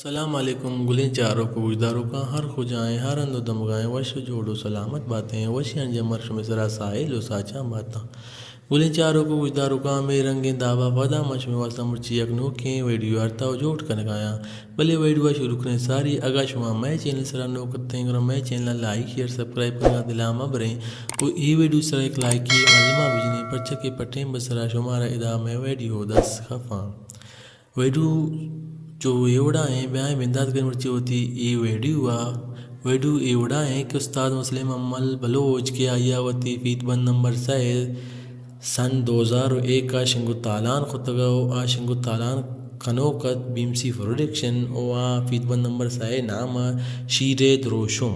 السلام علیکم گلیں چاروں کو گجداروں کا ہر خجائیں ہر اندو دمگائیں وش جوڑو سلامت باتیں وش انجمر شمسرا سائل و ساچاں باتاں گلیں چاروں کو گجداروں کا میں رنگیں دابا پدا مشمی واسطہ مرچی اگنو کیں ویڈیو ہرتا و جوٹ کنگایا بلے ویڈیو شروع کریں ساری اگا شما میں چینل سرا نو کرتے ہیں میں چینل لائک شیئر سبسکرائب کرنا دلاما بریں وہ ای ویڈیو سرا ایک لائک کی معلومہ بجنی پرچہ کے پٹیں بسرا شمارا ادا میں ویڈیو دس خفاں ویڈیو جو ایوڑا ہیں بیائیں بندات کر مرچی ہوتی ای ویڈیو ایوڑا ہیں کہ استاد مسلم عمل بلوچ کے آیا ہوتی فیت بند نمبر 6 سن 2001 کا شنگو تالان خطگو شنگو تالان کنوکت بیمسی پروڈکشن فیت بند نمبر 6 نام شیر دروشم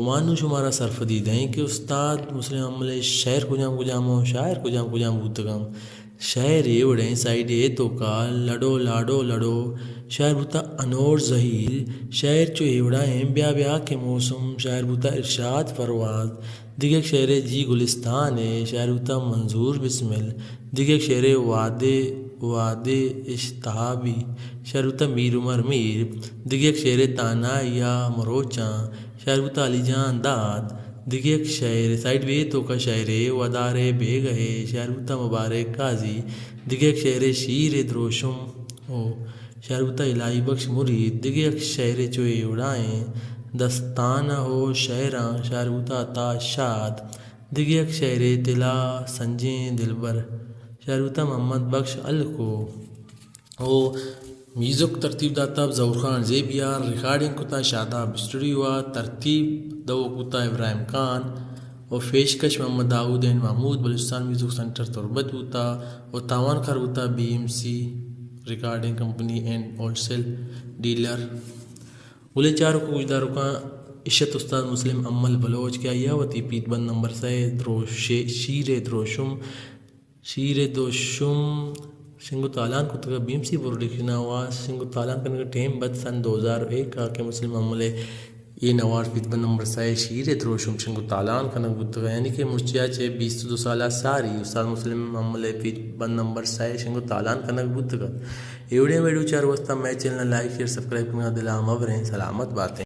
مانو شمارا سرفدید ہیں کہ استاد مسلم عمل شعر کجام ہو شاعر کجام بودگم شاعر ایوڑیں سائیڈ تو کا لڑو لاڈو لڑو شاعر بوتا انور ظہیر شاعر چو ایوڑا ہیں بیا کے موسم شاعر بوتا ارشاد پرواز دیگر شعر جی گلستان ہے شاعر بوتا منظور بسمل دیگر شعر وعدے اشتہابی شاعر بوتا میر عمر میر دیگر شعر تانائیا مروچاں شاعر بوتا علی جان داد دیگر شاعر سائیڈ وے تو کا شاعر ودار بے گئے شاعر بوتا مبارک قاضی دیگر شعر شیر دروشم شاعر بوتا الہی بخش مرید دیگر شعر چوئے اڑائیں دستانہ ہو شاعراں شاعر بوتا عطا شاد دیگر شعر تلا سنجیں دلبر شاعر بوتا محمد بخش الکو میوزک ترتیب داتا ظہور خان زیبیار ریکارڈنگ کتا شاداب اسٹوڈیو ترتیب دو کتا ابراہیم خان و پیشکش Muhammad Dawood and Mahmood Balochistan music centre Turbat ہوتا و تاوان کر ہوتا BMC recording company and wholesale dealer گلے چاروں کو گجداروں کا عشت استاد مسلم عمل بلوچ کے آیا وتی پیت بند نمبر 6 شیر دوشم شنگو تالان کو تک BMC پروڈکشن آواز شنگو تالان کرنے کا ٹیم بد سن 2001 کا کہ مسلم عمل یہ نوار فیت بند نمبر 6 شیر دروشم شنگو تالان کرنے کا یعنی کہ مرچیا 22 سالہ ساری استاد مسلم عمل فیت بند نمبر 6 شنگو تالان کرنے کا ایوڑے ویڈیو چار واسطہ میں چینل لائک شیئر سبسکرائب کرنا دلا مبریں سلامت باتیں